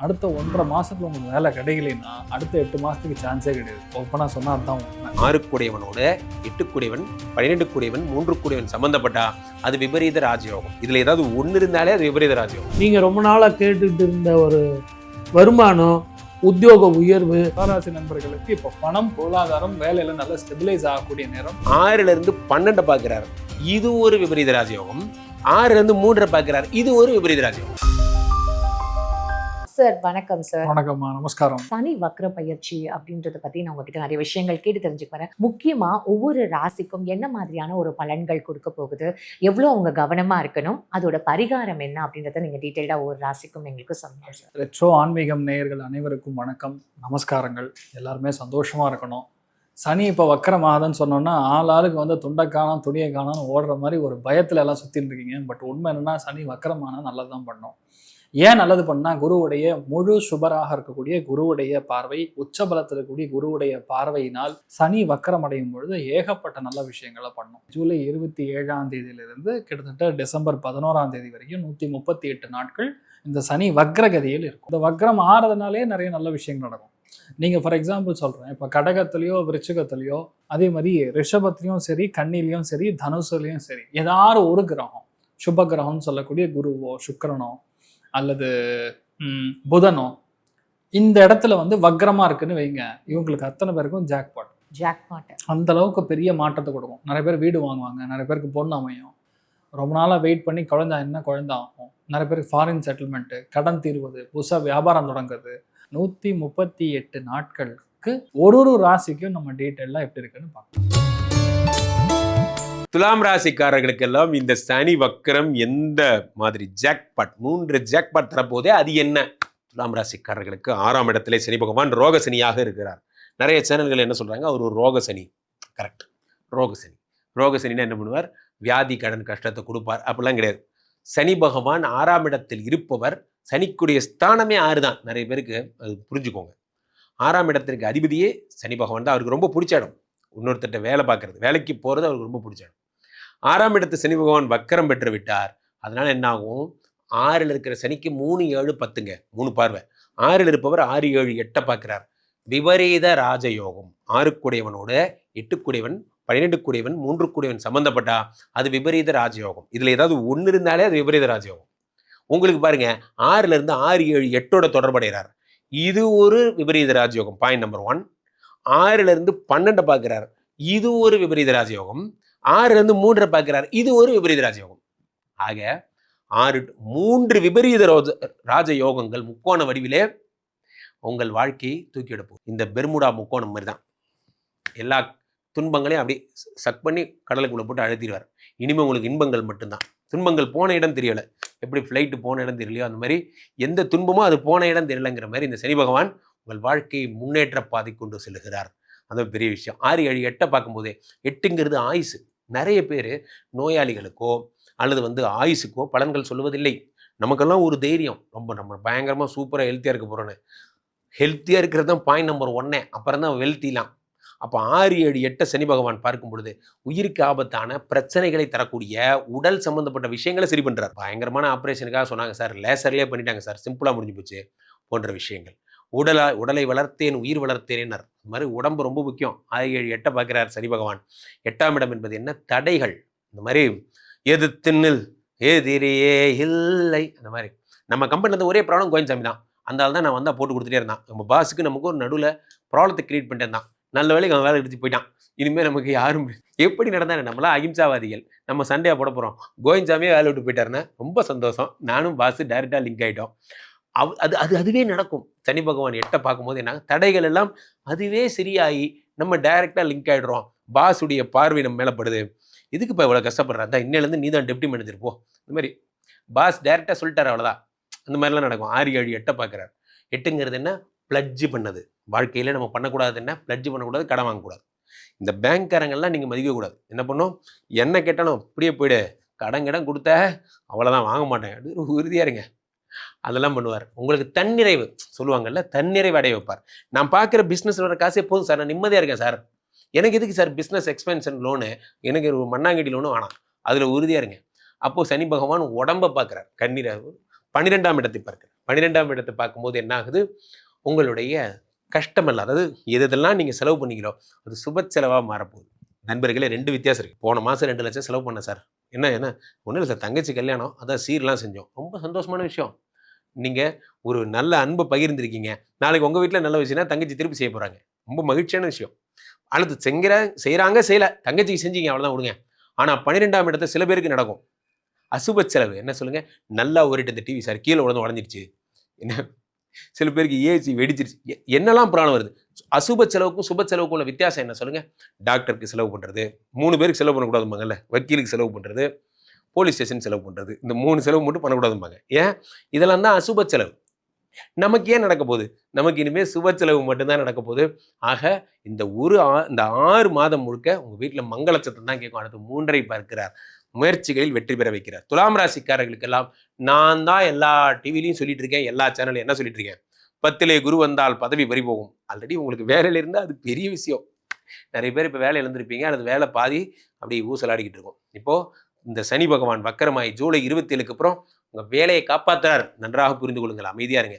அடுத்த 1.5 மாசத்துல உங்களுக்கு வேலை கிடைக்கலைன்னா அடுத்த 8 மாசத்துக்கு சான்ஸே கிடையாது. ஓப்பனா சொன்னா அதுதான் உண்மை. 6 கூடையவனோட 8 கூடையவன் 12 கூடையவன் 3 கூடையவன் சம்பந்தப்பட்டா அது விபரீத ராஜயோகம். இதுல ஏதாவது ஒண்ணு இருந்தாலே அது விபரீத ராஜயோகம். நீங்க ரொம்ப நாளா கேட்டுட்டு இருந்த ஒரு வருமானம், உத்தியோக உயர்வு, ராசி நண்பர்களுக்கு இப்போ பணம், பொருளாதாரம், வேலையில நல்ல ஸ்டெபிலைஸ் ஆகக்கூடிய நேரம். 6ல இருந்து 12 பார்க்கிறார், இது ஒரு விபரீத ராஜயோகம். 6ல இருந்து 3 பார்க்கிறார், இது ஒரு விபரீத ராஜயோகம். சார் வணக்கம் சார். வணக்கம்மா, நமஸ்காரம். சனி வக்ர பயிற்சி அப்படின்றத பத்தி நான் உங்ககிட்ட நிறைய விஷயங்கள் கேட்டு தெரிஞ்சுக்கிறேன். முக்கியமா ஒவ்வொரு ராசிக்கும் என்ன மாதிரியான ஒரு பலன்கள் கொடுக்க போகுது, எவ்வளவு அவங்க கவனமா இருக்கணும், அதோட பரிகாரம் என்ன அப்படின்றத நீங்க டீட்டெயில்டா ஒவ்வொரு ராசிக்கும் எங்களுக்கு சொல்லுங்க சார். ரெட்ரோ ஆன்மீகம் நேயர்கள் அனைவருக்கும் வணக்கம், நமஸ்காரங்கள். எல்லாருமே சந்தோஷமா இருக்கணும். சனி இப்போ வக்கரமாகுதுன்னு சொன்னோன்னா ஆளுக்கு வந்து துண்டை காணோம் துணியை காணோம்னு ஓடுற மாதிரி ஒரு பயத்துல எல்லாம் சுத்தின்னு இருக்கீங்க. பட் உண்மை என்னன்னா சனி வக்கரமானா நல்லதுதான் பண்ணோம். ஏன் நல்லது பண்ணால் குருவுடைய முழு சுபராக இருக்கக்கூடிய குருவுடைய பார்வை, உச்சபலத்தில் இருக்கக்கூடிய குருவுடைய பார்வையினால் சனி வக்கரம் அடையும் பொழுது ஏகப்பட்ட நல்ல விஷயங்களை பண்ணும். ஜூலை 27ஆம் தேதியிலிருந்து கிட்டத்தட்ட டிசம்பர் 11ஆம் தேதி வரைக்கும் 138 நாட்கள் இந்த சனி வக்ரகதியில் இருக்கும். இந்த வக்ரம் ஆறதுனாலே நிறைய நல்ல விஷயங்கள் நடக்கும். நீங்கள் ஃபார் எக்ஸாம்பிள் சொல்கிறேன், இப்போ கடகத்துலேயோ விருச்சிகத்துலேயோ அதே மாதிரி ரிஷபத்துலேயும் சரி, கன்னிலையும் சரி, தனுசுலையும் சரி, ஏதாவது ஒரு கிரகம் சுப கிரகம்னு சொல்லக்கூடிய குருவோ சுக்கிரனோ அல்லது புதனோ இந்த இடத்துல வந்து வக்ரமா இருக்குன்னு வைங்க, இவங்களுக்கு அத்தனை பேருக்கும் ஜாக்பாட் அந்த அளவுக்கு பெரிய மாற்றத்தை கொடுக்கும். நிறைய பேர் வீடு வாங்குவாங்க, நிறைய பேருக்கு பொண்ணு அமையும், ரொம்ப நாளாக வெயிட் பண்ணி குழந்தை ஆகும், நிறைய பேருக்கு ஃபாரின் செட்டில்மெண்ட்டு, கடன் தீர்வது, புதுசாக வியாபாரம் தொடங்குறது. 138 நாட்களுக்கு ஒரு ராசிக்கும் நம்ம டீட்டெயிலாக எப்படி இருக்குன்னு பார்க்கலாம். துலாம் ராசிக்காரர்களுக்கெல்லாம் இந்த சனி வக்கரம் எந்த மாதிரி ஜாக்பாட், 3 ஜாக்பாட் தரப்போதே அது என்ன? துலாம் ராசிக்காரர்களுக்கு 6ஆம் இடத்துல சனி பகவான் ரோகசனியாக இருக்கிறார். நிறைய சேனல்கள் என்ன சொல்றாங்க, அவர் ஒரு ரோகசனி. கரெக்ட், ரோகசனின்னா என்ன பண்ணுவார்? வியாதி கடன் கஷ்டத்தை கொடுப்பார், அப்படிலாம் கிடையாது. சனி பகவான் 6ஆம் இடத்தில் இருப்பவர், சனிக்குடைய ஸ்தானமே 6 தான். நிறைய பேருக்கு அது புரிஞ்சுக்கோங்க. 6ஆம் இடத்திற்கு அதிபதியே சனி பகவான் தான். அவருக்கு ரொம்ப பிடிச்ச இடம். இன்னொருத்தட்ட வேலை பார்க்கறது, வேலைக்கு போகிறது அவருக்கு ரொம்ப பிடிச்ச இடம். 6ஆம் இடத்து சனி பகவான் வக்கரம் பெற்று விட்டார். அதனால என்ன ஆகும்? 6ல் இருக்கிற சனிக்கு 3, 7, 10ங்க 3 பார்வை. 6ல் இருப்பவர் 6, 7, 8 பார்க்கிறார். விபரீத ராஜயோகம். 6 கூடையவனோட 8 கூடையவன் 12 கூடையவன் 3 கூடையவன் சம்பந்தப்பட்டா அது விபரீத ராஜயோகம். இதுல ஏதாவது ஒண்ணு இருந்தாலே அது விபரீத ராஜயோகம். உங்களுக்கு பாருங்க, 6ல இருந்து 6, 7, 8ஓட தொடர்படைகிறார். இது ஒரு விபரீத ராஜயோகம். Point number 1. 6ல இருந்து 12 பார்க்கிறார், இது ஒரு விபரீத ராஜயோகம். 6ல இருந்து 3 பார்க்கிறார், இது ஒரு விபரீத ராஜயோகம். ஆக 3 விபரீத ராஜயோகங்கள் முக்கோண வடிவிலே உங்கள் வாழ்க்கையை தூக்கி எடுப்போம். இந்த பெர்முடா முக்கோணம் மாதிரி தான். எல்லா துன்பங்களையும் அப்படி சக் பண்ணி கடலுக்குள்ள போட்டு அழுத்திடுவார். இனிமேல் உங்களுக்கு இன்பங்கள் மட்டும்தான். துன்பங்கள் போன இடம் தெரியலை. எப்படி ஃப்ளைட்டு போன இடம் தெரியலையோ அந்த மாதிரி எந்த துன்பமோ அது போன இடம் தெரியலைங்கிற மாதிரி இந்த சனி பகவான் உங்கள் வாழ்க்கையை முன்னேற்ற பாதை கொண்டு செல்கிறார். அது பெரிய விஷயம். 6, 7, 8 பார்க்கும்போதே 8ங்கிறது ஆயுசு. நிறைய பேர் நோயாளிகளுக்கோ அல்லது வந்து ஆயுசுக்கோ பலன்கள் சொல்லுவதில்லை. நமக்கெல்லாம் ஒரு தைரியம், நம்ம பயங்கரமாக சூப்பராக ஹெல்த்தியாக இருக்க போகிறோன்னு. ஹெல்த்தியாக இருக்கிறது தான் பாயிண்ட் நம்பர் 1. அப்புறம் தான் வெல்த்திலாம். அப்போ 6, 7, 8 சனி பகவான் பார்க்கும் பொழுது உயிருக்கு ஆபத்தான பிரச்சனைகளை தரக்கூடிய உடல் சம்பந்தப்பட்ட விஷயங்களை சரி பண்ணுறார். பயங்கரமான ஆப்ரேஷனுக்காக சொன்னாங்க சார், லேசர்லேயே பண்ணிட்டாங்க சார், சிம்பிளாக முடிஞ்சு போச்சு போன்ற விஷயங்கள். உடலை வளர்த்தேன் உயிர் வளர்த்தேன். அது மாதிரி உடம்பு ரொம்ப முக்கியம். 6, 7, 8 பார்க்கிறார் சனி பகவான். 8ஆம் இடம் என்பது என்ன? தடைகள். இந்த மாதிரி எது திண்ணில் எதிரியே இல்லை. அந்த மாதிரி நம்ம கம்பெனியில் ஒரே ப்ராப்ளம் கோயின்சாமி தான். அந்த ஆள் தான் நான் வந்தால் போட்டு கொடுத்துட்டே இருந்தான். நம்ம பாஸுக்கு நமக்கு ஒரு நடுவில் ப்ராப்ளத்தை கிரியேட் பண்ணிட்டு இருந்தான். நல்ல வேலைக்கு அவன் வேலை எடுத்து போயிட்டான். இனிமேல் நமக்கு யாரும் எப்படி நடந்தாரு? நம்மளாம் அகிம்சாவாதிகள், நம்ம சண்டையாக போட போகிறோம். கோயின்சாமியே வேலை விட்டு போயிட்டாருன்னா ரொம்ப சந்தோஷம். நானும் பாஸு டைரெக்டாக லிங்க் ஆகிட்டோம். அதுவே நடக்கும். சனி பகவான் 8 பார்க்கும்போது என்ன, தடைகள் எல்லாம் அதுவே சரியாகி நம்ம டைரெக்டாக லிங்க் ஆகிடுறோம். பாஸுடைய பார்வை நம்ம மேலே படுது. இதுக்கு இப்போ இவ்வளோ கஷ்டப்படுறா, தான் இன்னிலேருந்து நீ தான் டெப்டி மேனேஜர் போ. இந்த மாதிரி பாஸ் டைரெக்டாக சொல்லிட்டார், அவ்வளோதான். அந்த மாதிரிலாம் நடக்கும். 6, 7, 8 பார்க்குறாரு. 8ங்கிறது என்ன? பிளட்ஜ் பண்ணது. வாழ்க்கையில் நம்ம பண்ணக்கூடாது என்ன? பிளட்ஜ் பண்ணக்கூடாது, கடன் வாங்கக்கூடாது. இந்த பேங்க்காரங்கள்லாம் நீங்கள் மதிக்கக்கூடாது. என்ன பண்ணும்? என்ன கேட்டாலும் அப்படியே போயிடு, கடன் கொடுத்த அவ்வளோதான், வாங்க மாட்டேன் அப்படின்னு உறுதியாக இருங்க. அதெல்லாம் பண்ணுவார். உங்களுக்கு தன்னிறைவு சொல்லுவாங்கல்ல, தன்னிறைவு அடைய வைப்பார். நான் பார்க்குற பிஸ்னஸ் வர காசே போதும் சார், நான் நிம்மதியாக இருக்கேன் சார், எனக்கு எதுக்கு சார் பிஸ்னஸ் எக்ஸ்பென்ஷன் லோனு, எனக்கு ஒரு மண்ணாங்கட்டி லோனும் வேணாம், அதில் உறுதியாக இருங்க. அப்போது சனி பகவான் உடம்பை பார்க்குறார். கண்ணீர் 12ஆம் இடத்தை பார்க்குறார். 12ஆம் இடத்தை பார்க்கும்போது என்ன ஆகுது, உங்களுடைய கஷ்டமெல்லாம், அதாவது எதெல்லாம் நீங்கள் செலவு பண்ணீங்களோ அது சுப செலவாக மாறப்போகுது. நண்பர்களே, 2 வித்தியாசம் இருக்குது. போன மாதம் 2 லட்சம் செலவு பண்ணேன் சார். என்ன ஒன்றும் இல்லை சார், தங்கச்சி கல்யாணம், அதான் சீர்லாம் செஞ்சோம். ரொம்ப சந்தோஷமான விஷயம். நீங்கள் ஒரு நல்ல அன்பை பகிர்ந்துருக்கீங்க. நாளைக்கு உங்கள் வீட்டில் நல்ல விஷயம்னா தங்கச்சி திருப்பி செய்ய போகிறாங்க. ரொம்ப மகிழ்ச்சியான விஷயம். அடுத்து செய்கிறாங்க செய்யலை, தங்கச்சிக்கு செஞ்சீங்க, அவ்வளோதான் விடுங்க. ஆனால் 12ஆம் இடத்தை சில பேருக்கு நடக்கும். அசுப செலவு என்ன சொல்லுங்கள், நல்லா ஓடிட்டு இந்த டிவி சார் கீழே விழுந்து உடஞ்சிடுச்சு, என்ன சில பேருக்கு ஏசி வெடிச்சிருச்சு, என்னெல்லாம் ப்ராப்ளம் வருது. அசுப செலவுக்கும் சுப செலவுக்கும் உள்ள வித்தியாசம் என்ன சொல்லுங்கள். டாக்டருக்கு செலவு பண்ணுறது, 3 பேருக்கு செலவு பண்ணக்கூடாதும்பாங்கல்ல, வக்கீலுக்கு செலவு பண்ணுறது, போலீஸ் ஸ்டேஷன் செலவு பண்ணுறது, இந்த 3 செலவு மட்டும் பண்ணக்கூடாதும்பாங்க. ஏன்? இதெல்லாம் தான் அசுப செலவு. நமக்கு ஏன் நடக்க போகுது? நமக்கு இனிமேல் சுப செலவு மட்டும்தான் நடக்க போகுது. ஆக இந்த இந்த 6 மாதம் முழுக்க உங்கள் வீட்டில் மங்களச்சத்தம் தான் கேட்கும். அடுத்து 3ஐ பார்க்கிறார், முயற்சிகளில் வெற்றி பெற வைக்கிறார். துலாம் ராசிக்காரர்களுக்கெல்லாம் நான் தான் எல்லா டிவிலையும் சொல்லிட்டு இருக்கேன், எல்லா சேனலையும் என்ன சொல்லிட்டு இருக்கேன், 10லே குரு வந்தால் பதவி பறிபோகும். ஆல்ரெடி உங்களுக்கு வேலையில் இருந்தால் அது பெரிய விஷயம். நிறைய பேர் இப்போ வேலை இழந்திருப்பீங்க, அல்லது வேலை பாதி அப்படி ஊசலாடிக்கிட்டு இருக்கும். இப்போது இந்த சனி பகவான் வக்கரமாய் ஜூலை 27க்கு அப்புறம் உங்கள் வேலையை காப்பாற்றுறார். நன்றாக புரிந்து கொள்ளுங்கள், அமைதியாக இருங்க.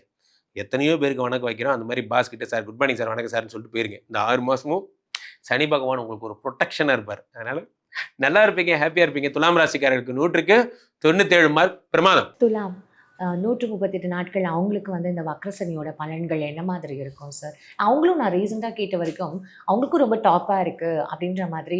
எத்தனையோ பேருக்கு வணக்கம் வைக்கிறோம், அந்த மாதிரி பாஸ் கிட்ட சார் குட் மார்னிங் சார், வணக்கம் சார்னு சொல்லிட்டு போயிருங்க. இந்த 6 மாதமும் சனி பகவான் உங்களுக்கு ஒரு ப்ரொடெக்ஷனாக இருப்பார். அதனால் நல்லா இருப்பீங்க, ஹாப்பியாக இருப்பீங்க. துலாம் ராசிக்காரர்களுக்கு 100க்கு 97 மார்க் பிரமாதம். துலாம் 138 நாட்கள் அவங்களுக்கு வந்து இந்த வக்ரசனியோட பலன்கள் என்ன மாதிரி இருக்கும் சார்? அவங்களும் நான் ரீசெண்டாக கேட்ட வரைக்கும் அவங்களுக்கும் ரொம்ப டாப்பாக இருக்குது அப்படின்ற மாதிரி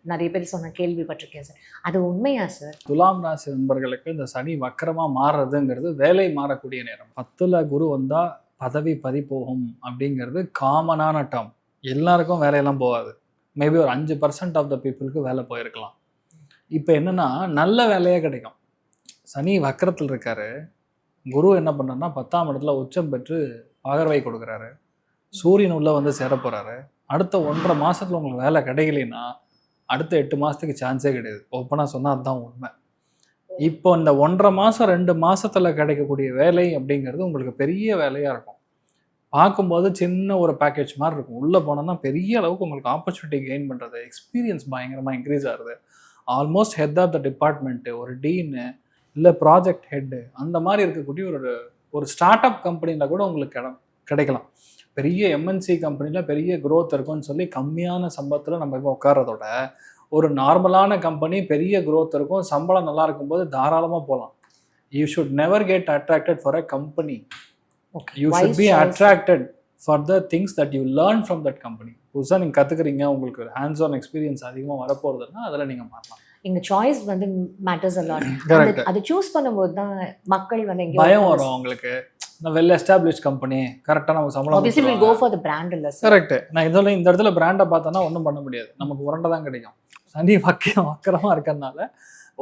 நிறைய பேர் சொன்ன கேள்விப்பட்டிருக்கேன் சார். அது உண்மையா சார்? துலாம் ராசி நண்பர்களுக்கு இந்த சனி வக்கரமாக மாறுறதுங்கிறது வேலை மாறக்கூடிய நேரம். 10ல் குரு வந்தால் பதவி போகும் அப்படிங்கிறது காமனான டேர்ம். எல்லாருக்கும் வேலையெல்லாம் போகாது. மேபி ஒரு 5% ஆஃப் த பீப்புளுக்கு வேலை போயிருக்கலாம். இப்போ என்னென்னா நல்ல வேலையே கிடைக்கும். சனி வக்கரத்தில் இருக்காரு, குரு என்ன பண்ணுறாருன்னா 10ஆம் இடத்துல உச்சம் பெற்று பகர்வை கொடுக்குறாரு, சூரியன் உள்ளே வந்து சேர போகிறாரு. அடுத்த 1.5 மாதத்தில் உங்களுக்கு வேலை கிடைக்கலைன்னா அடுத்த 8 மாதத்துக்கு சான்ஸே கிடையாது. ஓப்பனாக சொன்னால் அதுதான் உண்மை. இப்போ இந்த 1.5 மாதம் 2 மாதத்தில் கிடைக்கக்கூடிய வேலை அப்படிங்கிறது உங்களுக்கு பெரிய வேலையாக இருக்கும். பார்க்கும்போது சின்ன ஒரு பேக்கேஜ் மாதிரி இருக்கும். உள்ளே போனோன்னா பெரிய அளவுக்கு உங்களுக்கு ஆப்பர்ச்சுனிட்டி கெயின் பண்ணுறது, எக்ஸ்பீரியன்ஸ் பயங்கரமாக இன்க்ரீஸ் ஆகுது. Almost head of the department, ஒரு டீனு, இல்லை ப்ராஜெக்ட் ஹெட்டு, அந்த மாதிரி இருக்கக்கூடிய ஒரு ஸ்டார்ட் அப் கம்பெனியில் கூட உங்களுக்கு கிடைக்கலாம். பெரிய எம்என்சி கம்பெனியில் பெரிய க்ரோத் இருக்கும்னு சொல்லி கம்மியான சம்பளத்தில் நம்ம இப்போ உட்கார்றதோட ஒரு நார்மலான கம்பெனி பெரிய க்ரோத் இருக்கும், சம்பளம் நல்லா இருக்கும்போது தாராளமாக போகலாம். You should never get attracted for a company. You should be attracted for the things that you learn from that company. புதுசாக நீங்கள் கற்றுக்குறீங்க, உங்களுக்கு ஹேண்ட்ஸ் ஆன் எக்ஸ்பீரியன்ஸ் அதிகமாக வரப்போகிறதுனா அதில் நீங்கள் மாறலாம். இந்த சாய்ஸ் வந்து மேட்டர்ஸ் அலாட். அதை சூஸ் பண்ணும்போது தான் மக்கள் வந்து பயம் வரும் அவங்களுக்கு. வெல் எஸ்டாப்ளிஷ் கம்பெனி, கரெக்டாக நமக்கு சம்பளம் obviously will go for the brand இல்ல சார். கரெக்ட். நான் இந்த இடத்துல பிராண்டை பார்த்தோன்னா ஒன்றும் பண்ண முடியாது, நமக்கு உரண்டை தான் கிடைக்கும். சனி வக்கரமாக இருக்கிறதுனால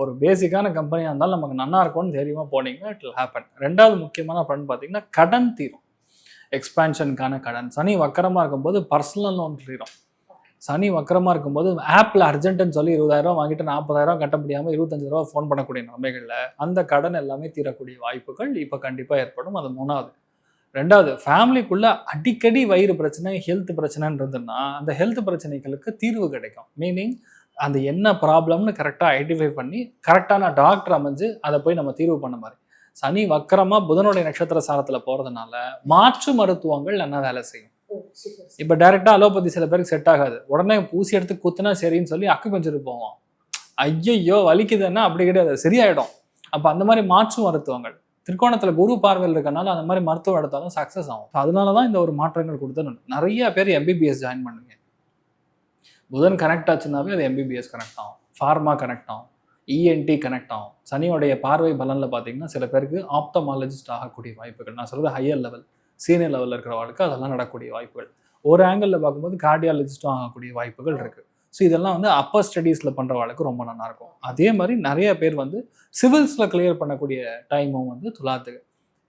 ஒரு பேசிக்கான கம்பெனியாக இருந்தாலும் நமக்கு நல்லா இருக்கும்னு தைரியமாக போனீங்கன்னா இட் வில் ஹேப்பன். 2வது முக்கியமான பலன் பார்த்தீங்கன்னா கடன் தீரும். எக்ஸ்பான்ஷனுக்கான கடன் சனி வக்கரமாக இருக்கும்போது பர்சனல் லோன் தீரும். சனி வக்கரமாக இருக்கும்போது ஆப்பில் அர்ஜென்ட்டுன்னு சொல்லி 20,000 வாங்கிட்டு 40,000 கட்ட முடியாமல் 25,000 ஃபோன் பண்ணக்கூடிய நிலைமைகளில் அந்த கடன் எல்லாமே தீரக்கூடிய வாய்ப்புகள் இப்போ கண்டிப்பாக ஏற்படும். அது 3வது. 2வது, ஃபேமிலிக்குள்ளே அடிக்கடி வயிறு பிரச்சனை, ஹெல்த் பிரச்சனைன்றதுன்னா அந்த ஹெல்த் பிரச்சனைகளுக்கு தீர்வு கிடைக்கும். மீனிங் அந்த என்ன ப்ராப்ளம்னு கரெக்டாக ஐடென்டிஃபை பண்ணி கரெக்டான டாக்டர் அமைஞ்சு அதை போய் நம்ம தீர்வு பண்ண மாதிரி. சனி வக்கரமாக புதனுடைய நட்சத்திர சாரத்தில் போகிறதுனால மாற்று மருத்துவங்கள் என்ன வேலை செய்யும். இப்போ டைரெக்டாக அலோபதி சில பேருக்கு செட் ஆகாது, உடனே ஊசி எடுத்து குத்துனா சரின்னு சொல்லி அக்குபஞ்சருக்கு போவோம். ஐயோ வலிக்குதுன்னா அப்படி கிடையாது, சரியாயிடும். அப்போ அந்த மாதிரி மாற்று மருத்துவங்கள், திரிகோணத்தில் குரு பார்வையில் இருக்கனால அந்த மாதிரி மருத்துவம் எடுத்தாலும் சக்ஸஸ் ஆகும். அதனால தான் இந்த ஒரு மாற்றங்கள் கொடுத்து நிறைய பேர் எம்பிபிஎஸ் ஜாயின் பண்ணுங்க. புதன் கனெக்ட் ஆச்சுன்னாவே அது எம்பிபிஎஸ் கனெக்ட் ஆகும், ஃபார்மா கனெக்ட் ஆகும், இஎன்டி கனெக்ட் ஆகும். சனியோடைய பார்வை பலனில் பார்த்தீங்கன்னா சில பேருக்கு ஆப்தமாலஜிஸ்ட் ஆகக்கூடிய வாய்ப்புகள், நான் சொல்கிறது ஹையர் லெவல் சீனியர் லெவலில் இருக்கிறவங்களுக்கு அதெல்லாம் நடக்கக்கூடிய வாய்ப்புகள். ஒரு ஆங்கிளில் பார்க்கும்போது கார்டியாலஜிஸ்ட்டும் ஆகக்கூடிய வாய்ப்புகள் இருக்குது. ஸோ இதெல்லாம் வந்து அப்பர் ஸ்டடீஸில் பண்ணுறவங்களுக்கு ரொம்ப நல்லாயிருக்கும். அதே மாதிரி நிறைய பேர் வந்து சிவில்ஸில் கிளியர் பண்ணக்கூடிய டைமும் வந்து துலாத்துக்கு.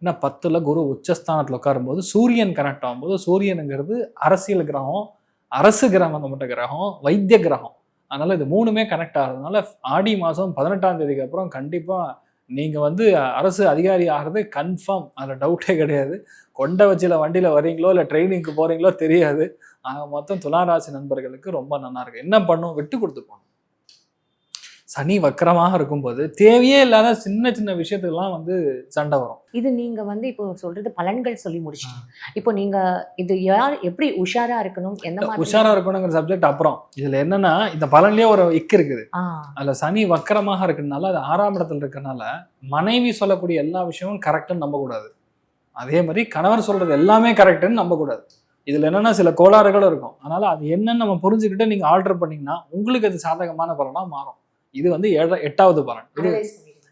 ஏன்னா 10ல் குரு உச்சஸ்தானத்தில் உட்காரும்போது சூரியன் கனெக்ட் ஆகும்போது, சூரியனுங்கிறது அரசியல் கிரகம், அரசு கிரகம், நம்மகிட்ட கிரகம், வைத்திய கிரகம். அதனால் இது 3மே கனெக்ட் ஆகிறதுனால ஆடி மாதம் 18ஆம் தேதிக்கு அப்புறம் கண்டிப்பாக நீங்கள் வந்து அரசு அதிகாரி ஆகிறது கன்ஃபார்ம், அதில் டவுட்டே கிடையாது. கொண்ட வச்சியில் வண்டியில் வரீங்களோ இல்லை ட்ரைனிங்க்கு போகிறீங்களோ தெரியாது. மொத்தம் துலா ராசி நண்பர்களுக்கு ரொம்ப நல்லா இருக்கு. என்ன பண்ணும், விட்டு கொடுத்து போகணும். சனி வக்கரமாக இருக்கும்போது தேவையே இல்லாத சின்ன சின்ன விஷயத்துக்கெல்லாம் வந்து சண்டை வரும். இது நீங்க வந்து இப்போ சொல்றது பலன்கள் சொல்லி முடிச்சிட்டீங்க. இப்போ நீங்க இது யார் எப்படி உஷாரா இருக்கணும், எந்த மாதிரி உஷாரா இருக்கணுங்கிற சப்ஜெக்ட் அப்புறம். இதுல என்னன்னா இந்த பலன்லயே ஒரு இக்கு இருக்குது. அதுல சனி வக்கரமாக இருக்கிறதுனால, அது 6ஆம் இடத்துல இருக்கறனால மனைவி சொல்லக்கூடிய எல்லா விஷயமும் கரெக்ட்னு நம்ப கூடாது. அதே மாதிரி கணவர் சொல்றது எல்லாமே கரெக்ட்னு நம்ப கூடாது. இதுல என்னன்னா சில கோளாறுகளும் இருக்கும். அதனால அது என்னன்னு நம்ம புரிஞ்சுக்கிட்டு நீங்க ஆல்டர் பண்ணீங்கன்னா உங்களுக்கு அது சாதகமான பலனா மாறும். இது வந்து 8வது பலன். இது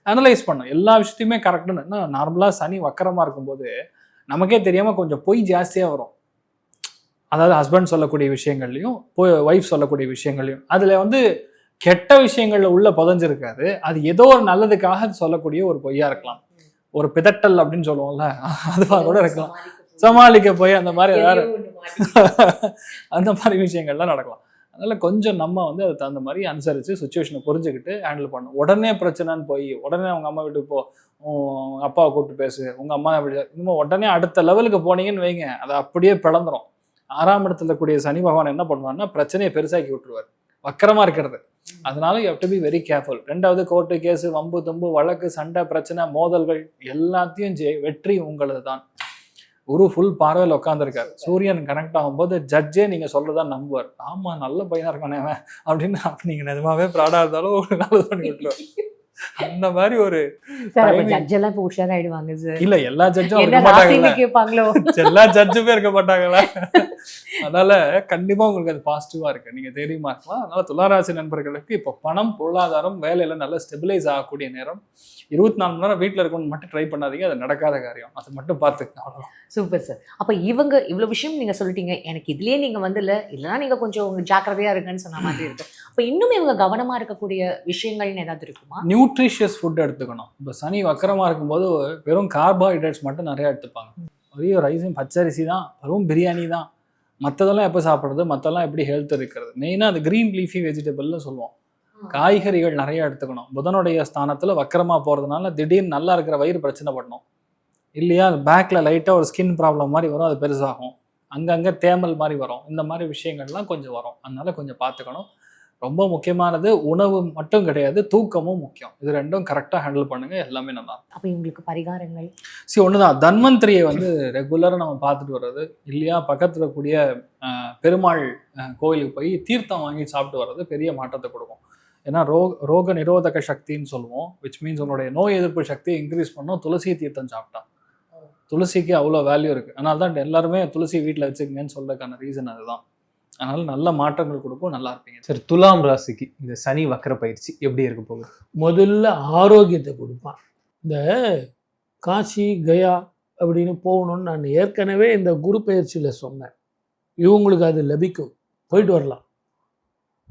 அனலைஸ் பண்ணும். எல்லா விஷயத்தையுமே கரெக்டுன்னு. நார்மலாக சனி வக்கரமாக இருக்கும்போது நமக்கே தெரியாமல் கொஞ்சம் பொய் ஜாஸ்தியாக வரும். அதாவது ஹஸ்பண்ட் சொல்லக்கூடிய விஷயங்கள்லையும் ஒய்ஃப் சொல்லக்கூடிய விஷயங்கள்லையும் அதில் வந்து கெட்ட விஷயங்கள்ல உள்ள புதஞ்சிருக்காது. அது ஏதோ ஒரு நல்லதுக்காக சொல்லக்கூடிய ஒரு பொய்யா இருக்கலாம். ஒரு பிதட்டல் அப்படின்னு சொல்லுவோம்ல, அதுவாக கூட இருக்கலாம். சமாளிக்க போய் அந்த மாதிரி ஏதாவது அந்த மாதிரி விஷயங்கள்லாம் நடக்கலாம். அதனால கொஞ்சம் நம்ம வந்து அதுக்கு தகுந்த மாதிரி அனுசரித்து சுச்சுவேஷனை புரிஞ்சுக்கிட்டு ஹேண்டில் பண்ணணும். உடனே பிரச்சனைன்னு போய் உடனே அவங்க அம்மா வீட்டுக்கு போ, உங்கள் அப்பாவை கூப்பிட்டு பேசு, உங்கள் அம்மா அப்படி இன்னும் உடனே அடுத்த லெவலுக்கு போனீங்கன்னு வைங்க, அதை அப்படியே பிளந்துரும். 6ஆம் இடத்துல கூடிய சனி பகவான் என்ன பண்ணுவார்னா பிரச்சனையை பெருசாக்கி விட்டுருவார், வக்கரமாக இருக்கிறது. அதனால you have to be very careful. 2வது கோர்ட்டு கேஸு, வம்பு தும்பு, வழக்கு, சண்டை, பிரச்சனை, மோதல்கள் எல்லாத்தையும் வெற்றி உங்களது தான். குரு ஃபுல் பார்வையில் உட்காந்துருக்காரு. சூரியன் கனெக்ட் ஆகும்போது ஜட்ஜே நீங்க சொல்றதா நம்புவார். ஆமா நல்ல பையனா இருக்கானே அப்படின்னு. நீங்க நிஜமாவே ப்ராடா இருந்தாலும் ஒரு நல்லது பண்ணி விட்டுருவார். அந்த மாதிரி ஒரு ஜட்ஜ் எல்லாம் இப்போ உஷாராயிடுவாங்க சார். இல்ல எல்லா ஜட்ஜும் இருக்க மாட்டாங்கல்ல, கேட்பாங்களோ, எல்லா ஜட்ஜுமே இருக்க மாட்டாங்களா. அதனால கண்டிப்பா உங்களுக்கு அது பாசிட்டிவா இருக்கு, நீங்க தெரியுமா இருக்கலாம். அதனால துளாராசி நண்பர்களுக்கு இப்போ பணம், பொருளாதாரம், வேலையில நல்லா ஸ்டெபிலைஸ் ஆகக்கூடிய நேரம். 24 மணி நேரம் வீட்டில் இருக்கணும்னு மட்டும் ட்ரை பண்ணாதீங்க, அது நடக்காத காரியம். அதை மட்டும் பார்த்துக்கணும், அவ்வளோதான். Super sir. அப்போ இவங்க இவ்வளோ விஷயம் நீங்கள் சொல்லிட்டீங்க. எனக்கு இதுலேயே நீங்கள் வந்து இல்லைனா நீங்கள் கொஞ்சம் ஜாக்கிரதையாக இருக்குன்னு சொன்ன மாதிரி இருக்கு. அப்போ இன்னும் இவங்க கவனமாக இருக்கக்கூடிய விஷயங்கள்னு ஏதாவது இருக்குமா? நியூட்ரிஷியஸ் ஃபுட் எடுத்துக்கணும். இப்போ சனி வக்கரமாக இருக்கும்போது வெறும் கார்போஹைட்ரேட்ஸ் மட்டும் நிறையா எடுத்துப்பாங்க. ஒரே ரைஸும் பச்சரிசி தான், வெறும் பிரியாணி தான். மற்றதெல்லாம் எப்போ சாப்பிட்றது, மற்றெல்லாம் எப்படி ஹெல்த் இருக்கிறது. மெயினாக அது க்ரீன் லீஃபி வெஜிடபிள்னு சொல்லுவோம். காய்கறிகள் நிறைய எடுத்துக்கணும். புதனுடைய ஸ்தானத்தில் வக்கரமாக போகிறதுனால திடீர்னு நல்லா இருக்கிற வயிறு பிரச்சனை பண்ணணும் இல்லையா, பேக்கில் லைட்டாக ஒரு ஸ்கின் ப்ராப்ளம் மாதிரி வரும், அது பெருசாகும். அங்கங்கே தேமல் மாதிரி வரும். இந்த மாதிரி விஷயங்கள்லாம் கொஞ்சம் வரும். அதனால கொஞ்சம் பார்த்துக்கணும். ரொம்ப முக்கியமானது உணவு மட்டும் கிடையாது, தூக்கமும் முக்கியம். இது ரெண்டும் கரெக்டாக ஹேண்டில் பண்ணுங்க, எல்லாமே நல்லா இருக்கும். அப்போ இவங்களுக்கு பரிகாரங்கள் ஒண்ணுதான், தன்வந்திரியை வந்து ரெகுலராக நம்ம பார்த்துட்டு வர்றது இல்லையா, பக்கத்தில் இருக்கக்கூடிய பெருமாள் கோயிலுக்கு போய் தீர்த்தம் வாங்கி சாப்பிட்டு வர்றது பெரிய மாற்றத்தை கொடுக்கும். ஏன்னா ரோக நிரோதக சக்தின்னு சொல்லுவோம், விச் மீன்ஸ் உங்களுடைய நோய் எதிர்ப்பு சக்தியை இன்க்ரீஸ் பண்ணும் துளசி தீர்த்தம் சாப்பிட்டா. துளசிக்கு அவ்வளோ வேல்யூ இருக்குது. அதனால தான் எல்லாருமே துளசி வீட்டில் வச்சுக்கங்கன்னு சொல்றதுக்கான ரீசன் அதுதான். அதனால நல்ல மாற்றங்கள் கொடுக்கும், நல்லா இருப்பீங்க. சரி, துலாம் ராசிக்கு இந்த சனி வக்கர பயிற்சி எப்படி இருக்க போகுது? முதல்ல ஆரோக்கியத்தை கொடுப்பான். இந்த காசி கயா அப்படின்னு போகணும்னு நான் ஏற்கனவே இந்த குரு பயிற்சியில் சொன்னேன். இவங்களுக்கு அது லபிக்கும், போயிட்டு வரலாம்.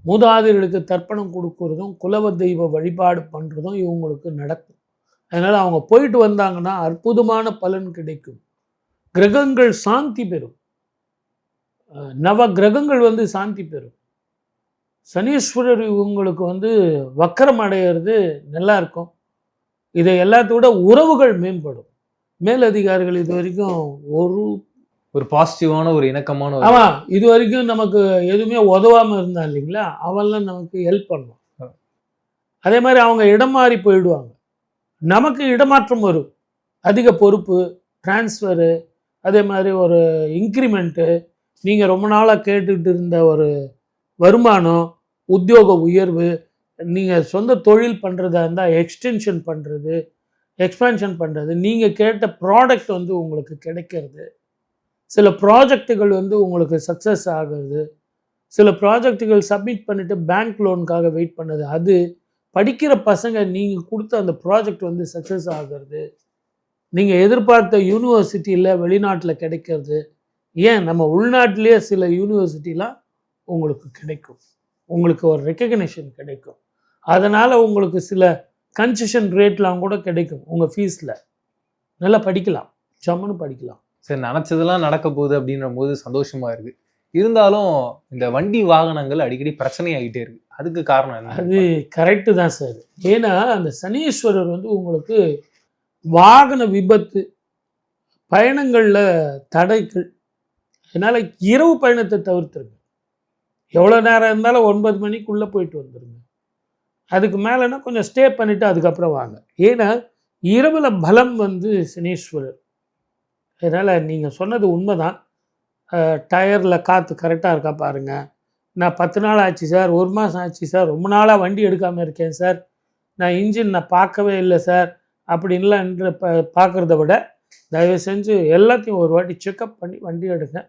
மூதாதையர்களுக்கு தர்ப்பணம் கொடுக்கறதும் குலவ தெய்வ வழிபாடு பண்ணுறதும் இவங்களுக்கு நடக்கும். அதனால் அவங்க போயிட்டு வந்தாங்கன்னா அற்புதமான பலன் கிடைக்கும். கிரகங்கள் சாந்தி பெறும், நவ கிரகங்கள் வந்து சாந்தி பெறும். சனீஸ்வரர் இவங்களுக்கு வந்து வக்கரம் அடையிறது நல்லா இருக்கும். இதை எல்லாத்தோட உறவுகள் மேம்படும். மேலதிகாரிகள் இது வரைக்கும் ஒரு பாசிட்டிவான ஒரு இணக்கமான ஆமாம், இது வரைக்கும் நமக்கு எதுவுமே உதவாமல் இருந்தா இல்லைங்களா, அவெல்லாம் நமக்கு ஹெல்ப் பண்ணுவோம். அதே மாதிரி அவங்க இடம் மாறி போயிடுவாங்க, நமக்கு இடமாற்றம் வரும். அதிக பொறுப்பு, டிரான்ஸ்ஃபரு, அதே மாதிரி ஒரு இன்க்ரிமெண்ட்டு, நீங்கள் ரொம்ப நாளாக கேட்டுக்கிட்டு இருந்த ஒரு வருமானம், உத்தியோக உயர்வு, நீங்கள் சொந்த தொழில் பண்ணுறதா இருந்தால் எக்ஸ்டென்ஷன் பண்ணுறது, எக்ஸ்பேன்ஷன் பண்ணுறது, நீங்கள் கேட்ட ப்ராடக்ட் வந்து உங்களுக்கு கிடைக்கிறது, சில ப்ராஜெக்டுகள் வந்து உங்களுக்கு சக்ஸஸ் ஆகுது, சில ப்ராஜெக்டுகள் சப்மிட் பண்ணிவிட்டு பேங்க் லோனுக்காக வெயிட் பண்ணது, அது படிக்கிற பசங்க நீங்கள் கொடுத்த அந்த ப்ராஜெக்ட் வந்து சக்ஸஸ் ஆகிறது, நீங்கள் எதிர்பார்த்த யூனிவர்சிட்டியில் வெளிநாட்டில் கிடைக்கிறது, ஏன் நம்ம உள்நாட்டிலேயே சில யூனிவர்சிட்டிலாம் உங்களுக்கு கிடைக்கும், உங்களுக்கு ஒரு ரெக்கக்னிஷன் கிடைக்கும். அதனால் உங்களுக்கு சில கன்செஷன் ரேட்லாம் கூட கிடைக்கும். உங்கள் ஃபீஸில் நல்லா படிக்கலாம், ஜம்முன்னு படிக்கலாம். சரி, நினச்சதெல்லாம் நடக்க போகுது அப்படின்ற போது சந்தோஷமாக இருக்குது. இருந்தாலும் இந்த வண்டி வாகனங்கள் அடிக்கடி பிரச்சனை ஆகிட்டே இருக்குது. அதுக்கு காரணம் என்ன? அது கரெக்டு தான் சார். ஏன்னா அந்த சனீஸ்வரர் வந்து உங்களுக்கு வாகன விபத்து, பயணங்களில் தடைகள். அதனால் இரவு பயணத்தை தவிர்த்துருங்க. எவ்வளோ நேரம் இருந்தாலும் 9 மணிக்குள்ளே போயிட்டு வந்துடுங்க. அதுக்கு மேலேனா கொஞ்சம் ஸ்டே பண்ணிவிட்டு அதுக்கப்புறம் வாங்க. ஏன்னா இரவில் பலம் வந்து சனீஸ்வரர். அதனால் நீங்கள் சொன்னது உண்மைதான். டயரில் காற்று கரெக்டாக இருக்கா பாருங்கள். நான் 10 நாள் ஆச்சு சார், 1 மாதம் ஆச்சு சார், ரொம்ப நாளாக வண்டி எடுக்காமல் இருக்கேன் சார், நான் இன்ஜின் பார்க்கவே இல்லை சார் அப்படின்லாம் என்று பார்க்குறத விட தயவு செஞ்சு எல்லாத்தையும் ஒரு வாட்டி செக்கப் பண்ணி வண்டி எடுங்க.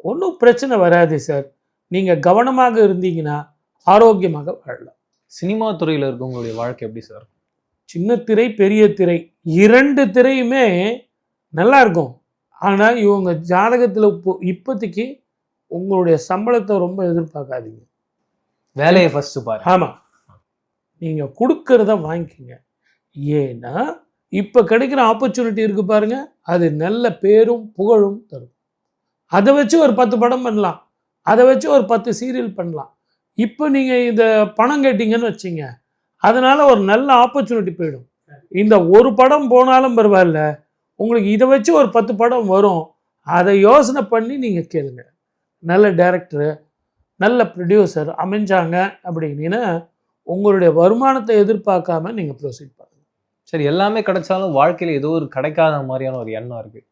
ஒன்றும் பிரச்சனை வராது சார். நீங்கள் கவனமாக இருந்தீங்கன்னா ஆரோக்கியமாக வாழலாம். சினிமா துறையில் இருக்கவங்களுடைய வாழ்க்கை எப்படி சார்? சின்ன திரை பெரிய திரை 2 திரையுமே நல்லா இருக்கும். ஆனால் இவங்க ஜாதகத்தில் இப்போதைக்கு உங்களுடைய சம்பளத்தை ரொம்ப எதிர்பார்க்காதீங்க. வேலையை ஃபர்ஸ்ட் பாருங்க. ஆமாம், நீங்கள் கொடுக்கறத வாங்கிக்கோங்க. ஏன்னா இப்போ கிடைக்கிற ஆப்பர்ச்சுனிட்டி இருக்குது பாருங்க, அது நல்ல பேரும் புகழும் தரும். அதை வச்சு ஒரு 10 படம் பண்ணலாம், அதை வச்சு ஒரு 10 சீரியல் பண்ணலாம். இப்போ நீங்கள் இதை பணம் கேட்டீங்கன்னு வச்சிங்க, அதனால் ஒரு நல்ல ஆப்பர்ச்சுனிட்டி போயிடும். இந்த ஒரு படம் போனாலும் பரவாயில்ல, உங்களுக்கு இதை வச்சு ஒரு 10 படம் வரும். அதை யோசனை பண்ணி நீங்கள் கேளுங்க. நல்ல டைரக்டரு, நல்ல ப்ரொடியூசர் அமைஞ்சாங்க அப்படின்னா உங்களுடைய வருமானத்தை எதிர்பார்க்காம நீங்கள் ப்ரொசீட் பண்ணுங்க. சரி, எல்லாமே கிடைச்சாலும் வாழ்க்கையில் ஏதோ ஒரு கிடைக்காத மாதிரியான ஒரு எண்ணம் இருக்குது.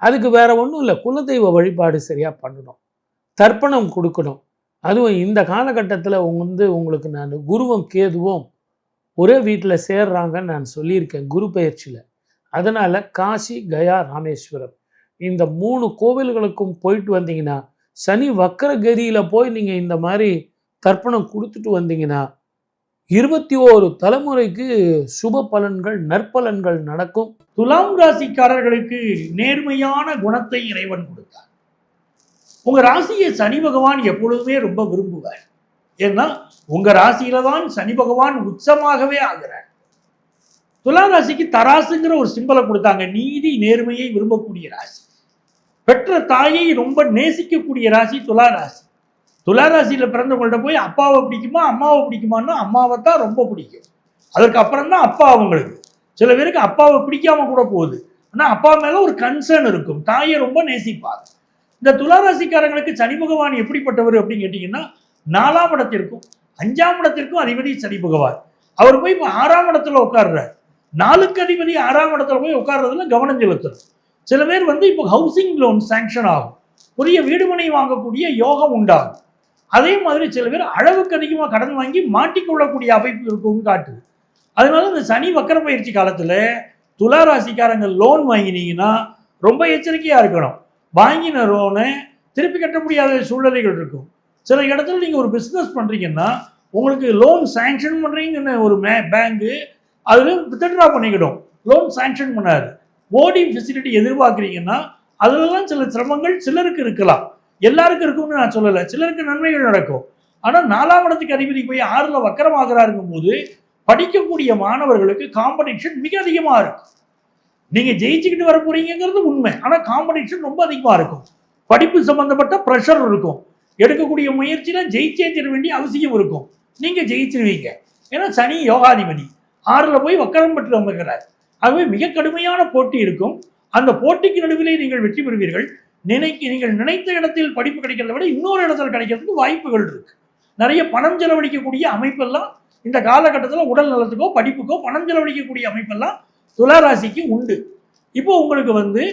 அதுக்கு வேற ஒன்றும் இல்லை, குலதெய்வ வழிபாடு சரியாக பண்ணணும், தர்ப்பணம் கொடுக்கணும். அதுவும் இந்த காலகட்டத்தில் உங்களுக்கு நான் குருவும் கேதுவும் ஒரே வீட்டில் சேர்றாங்கன்னு நான் சொல்லியிருக்கேன் குரு பயிற்சியில். அதனால் காசி, கயா, ராமேஸ்வரம் இந்த 3 கோவில்களுக்கும் போயிட்டு வந்தீங்கன்னா, சனி வக்கரகதியில் போய் நீங்கள் இந்த மாதிரி தர்ப்பணம் கொடுத்துட்டு வந்தீங்கன்னா 21 தலைமுறைக்கு சுப பலன்கள், நற்பலன்கள் நடக்கும். துலாம் ராசிக்காரர்களுக்கு நேர்மையான குணத்தை இறைவன் கொடுத்தார். உங்க ராசியை சனி பகவான் எப்பொழுதுமே ரொம்ப விரும்புவார். ஏன்னா உங்க ராசியில தான் சனி பகவான் உச்சமாகவே ஆகிறார். துலா ராசிக்கு தராசுங்கிற ஒரு சிம்பலை கொடுத்தாங்க. நீதி நேர்மையை விரும்பக்கூடிய ராசி, பெற்ற தாயை ரொம்ப நேசிக்கக்கூடிய ராசி துலா ராசி. துலா ராசியில பிறந்தவங்கள்ட்ட போய் அப்பாவை பிடிக்குமா அம்மாவை பிடிக்குமான்னா அம்மாவை தான் ரொம்ப பிடிக்கும். அதற்கு அப்புறம் தான் அப்பா அவங்களுக்கு. சில பேருக்கு அப்பாவை பிடிக்காம கூட போகுது, ஆனால் அப்பா மேல ஒரு கன்சர்ன் இருக்கும், தாயை ரொம்ப நேசிப்பாங்க. இந்த துளாராசிக்காரங்களுக்கு சனி பகவான் எப்படிப்பட்டவர் அப்படின்னு கேட்டீங்கன்னா, 4ஆம் இடத்திற்கும் 5ஆம் இடத்திற்கும் அதிபதி சனி பகவான். அவர் போய் இப்போ 6ஆம் இடத்துல உட்கார்றார். 4க்கு அதிபதி 6ஆம் இடத்துல போய் உட்கார்றதுல கவனம் செலுத்தணும். சில பேர் இப்போ ஹவுசிங் லோன் சாங்ஷன் ஆகும், புதிய வீடுமனை வாங்கக்கூடிய யோகம் உண்டாகும். அதே மாதிரி சில பேர் அளவுக்கு அதிகமாக கடன் வாங்கி மாட்டிக்கொள்ளக்கூடிய அமைப்பு இருக்கும்னு காட்டுது. அதனால இந்த சனி வக்கர பயிற்சி காலத்தில் துலா ராசிக்காரங்க லோன் வாங்கினீங்கன்னா ரொம்ப எச்சரிக்கையாக இருக்கணும். வாங்கின லோனை திருப்பி கட்ட முடியாத சூழ்நிலைகள் இருக்கும். சில இடத்துல நீங்கள் ஒரு பிஸ்னஸ் பண்ணுறீங்கன்னா உங்களுக்கு லோன் சாங்ஷன் பண்ணுறீங்கன்னு ஒரு பேங்கு அதில் வித்ட்ரா பண்ணிக்கிடும், லோன் சாங்ஷன் பண்ணாது. ஓடி ஃபெசிலிட்டி எதிர்பார்க்குறீங்கன்னா அதுலலாம் சில சிரமங்கள் சிலருக்கு இருக்கலாம், எல்லாருக்கும் இருக்கும்னு நான் சொல்லலை. சிலருக்கு நன்மைகள் நடக்கும். ஆனால் 4ஆம் இடத்துக்கு அதிபதி போய் 6ல் வக்கரமாகிறாருங்கும் போது படிக்கக்கூடிய மாணவர்களுக்கு காம்படிஷன் மிக அதிகமாக இருக்கும். நீங்கள் ஜெயிச்சுக்கிட்டு வர போறீங்கிறது உண்மை, ஆனால் காம்படிஷன் ரொம்ப அதிகமாக இருக்கும். படிப்பு சம்பந்தப்பட்ட ப்ரெஷர் இருக்கும். எடுக்கக்கூடிய முயற்சியில் ஜெயிச்சே தர வேண்டிய அவசியம் இருக்கும். நீங்கள் ஜெயிச்சிருவீங்க. ஏன்னா சனி யோகாதிபதி 6ல் போய் வக்கரம் பெற்று அமர்கிறார். ஆகவே மிக கடுமையான போட்டி இருக்கும். அந்த போட்டிக்கு நடுவிலே நீங்கள் வெற்றி பெறுவீர்கள். நீங்கள் நினைத்த இடத்தில் படிப்பு கிடைக்கிறத விட இன்னொரு இடத்துல கிடைக்கிறதுக்கு வாய்ப்புகள் இருக்கு. நிறைய பணம் செலவழிக்கக்கூடிய அமைப்பெல்லாம் இந்த காலகட்டத்தில் உடல் நலத்துக்கோ படிப்புக்கோ பணம் செலவழிக்கக்கூடிய அமைப்பெல்லாம் துலா ராசிக்கு உண்டு. இப்போ உங்களுக்கு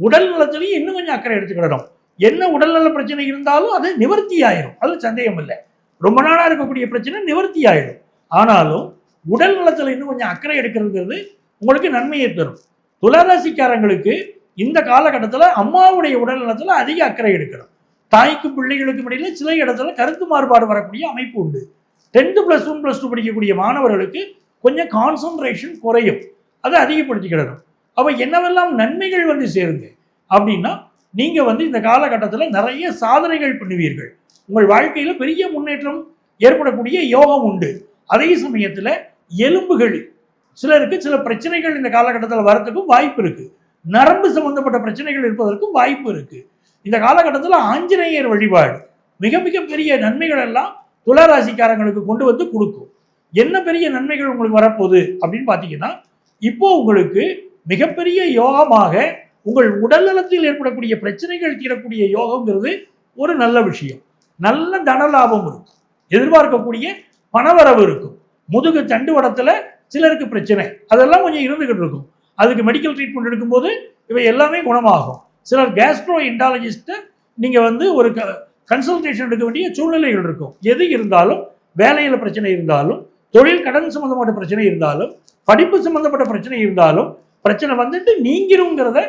உடல் நலத்திலையும் இன்னும் கொஞ்சம் அக்கறை எடுத்துக்கிடணும். என்ன உடல்நல பிரச்சனை இருந்தாலும் அது நிவர்த்தி ஆயிடும், அது சந்தேகம் இல்லை. ரொம்ப நாளாக இருக்கக்கூடிய பிரச்சனை நிவர்த்தி ஆயிடும். ஆனாலும் உடல் நலத்தில் இன்னும் கொஞ்சம் அக்கறை எடுக்கிறதுங்கிறது உங்களுக்கு நன்மையை தரும். துளாராசிக்காரங்களுக்கு இந்த காலகட்டத்தில் அம்மாவுடைய உடல் நலத்தில் அதிக அக்கறை எடுக்கணும். தாய்க்கும் பிள்ளைகளுக்கும் இடையில சில இடத்துல கருத்து மாறுபாடு வரக்கூடிய அமைப்பு உண்டு. 10th +1 +2 படிக்கக்கூடிய மாணவர்களுக்கு கொஞ்சம் கான்சன்ட்ரேஷன் குறையும், அதை அதிகப்படுத்திக்கிடணும். அப்போ என்னவெல்லாம் நன்மைகள் சேருங்க அப்படின்னா, நீங்கள் இந்த காலகட்டத்தில் நிறைய சாதனைகள் பண்ணுவீர்கள். உங்கள் வாழ்க்கையில் பெரிய முன்னேற்றம் ஏற்படக்கூடிய யோகம் உண்டு. அதே சமயத்தில் எலும்புகள் சிலருக்கு சில பிரச்சனைகள் இந்த காலகட்டத்தில் வரத்துக்கும் வாய்ப்பு இருக்கு. நரம்பு சம்பந்தப்பட்ட பிரச்சனைகள் இருப்பதற்கும் வாய்ப்பு இருக்கு. இந்த காலகட்டத்தில் ஆஞ்சநேயர் வழிபாடு மிக மிக பெரிய நன்மைகள் எல்லாம் துளாராசிக்காரங்களுக்கு கொண்டு கொடுக்கும். என்ன பெரிய நன்மைகள் உங்களுக்கு வரப்போகுது அப்படின்னு பார்த்தீங்கன்னா, இப்போ உங்களுக்கு மிகப்பெரிய யோகமாக உங்கள் உடல் நலத்தில் ஏற்படக்கூடிய பிரச்சனைகள் தீரக்கூடிய யோகங்கிறது ஒரு நல்ல விஷயம். நல்ல தன லாபம் இருக்கும், எதிர்பார்க்கக்கூடிய பணவரவு இருக்கும். முதுகு தண்டுவடத்துல சிலருக்கு பிரச்சனை, அதெல்லாம் கொஞ்சம் இருந்துகிட்டு இருக்கும். அதுக்கு மெடிக்கல் ட்ரீட்மெண்ட் எடுக்கும்போது இவை எல்லாமே குணமாகும். சிலர் கேஸ்ட்ரோ இன்டாலஜிஸ்ட்டை நீங்கள் வந்து ஒரு கன்சல்டேஷன் எடுக்க வேண்டிய சூழ்நிலைகள் இருக்கும். எது இருந்தாலும், வேலையில் பிரச்சனை இருந்தாலும், தொழில் கடன் சம்மந்தப்பட்ட பிரச்சனை இருந்தாலும், படிப்பு சம்மந்தப்பட்ட பிரச்சனை இருந்தாலும், பிரச்சனை வந்துட்டு நீங்கிருங்கிறத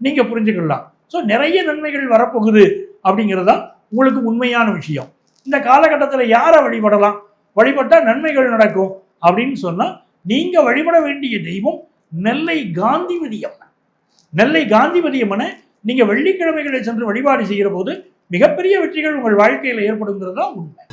நீங்கள் புரிஞ்சுக்கலாம். ஸோ நிறைய நன்மைகள் வரப்போகுது அப்படிங்கிறது தான் உங்களுக்கு உண்மையான விஷயம். இந்த காலகட்டத்தில் யாரை வழிபடலாம், வழிபட்டால் நன்மைகள் நடக்கும் அப்படின்னு சொன்னால், நீங்கள் வழிபட வேண்டிய தெய்வம் நெல்லை காந்திமதி அம்மன். நெல்லை காந்திமதி அம்மனை நீங்கள் வெள்ளிக்கிழமைகளை சென்று வழிபாடு செய்கிற போது மிகப்பெரிய வெற்றிகள் உங்கள் வாழ்க்கையில் ஏற்படுங்கிறது தான் உண்மை.